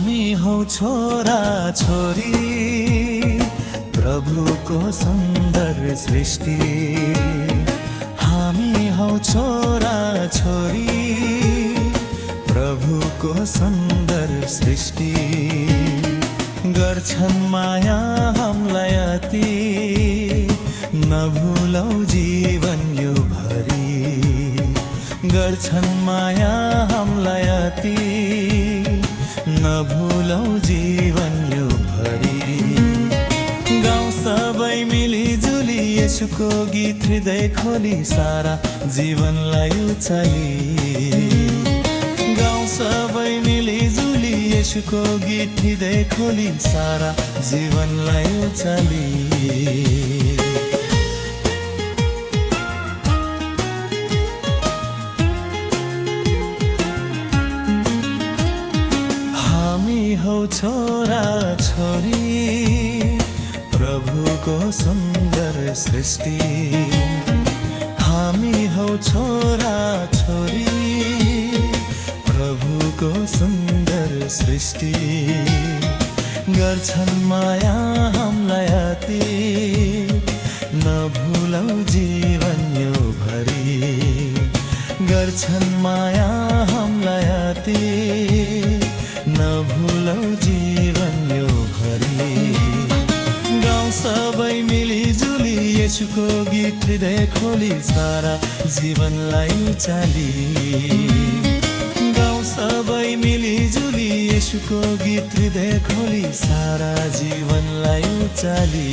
हामी हौ छोरा छोरी प्रभुको सुन्दर सृष्टि। हामी हौ छोरा छोरी प्रभुको सुन्दर सृष्टि। गर्छन् माया हामीलाई अति, नभुलौ जीवन यो भरि। गर्छन् माया हामीलाई अति, नभुलौ जीवन यो भरि। गाउँ सबै मिलिजुली येशूको गीत हृदय खोली सारा जीवनलाई उचाली। गाउँ सबै मिलिजुली येशूको गीत हृदय खोली सारा जीवनलाई उचाली। हौ छोरा छोरी प्रभुको सुन्दर सृष्टि। हामी हौ छोरा छोरी प्रभुको सुन्दर सृष्टि। गर्छन् माया हामीलाई अति, नभुलौ जीवन यो भरि। गर्छन् माया हामीलाई अति, नभुलौ जीवन यो भरि। गाउँ सबै मिलिजुली येशूको गीत हृदय खोली सारा जीवनलाई उचाली। गाउँ सबै मिलिजुली येशूको गीत हृदय खोली सारा जीवनलाई उचाली।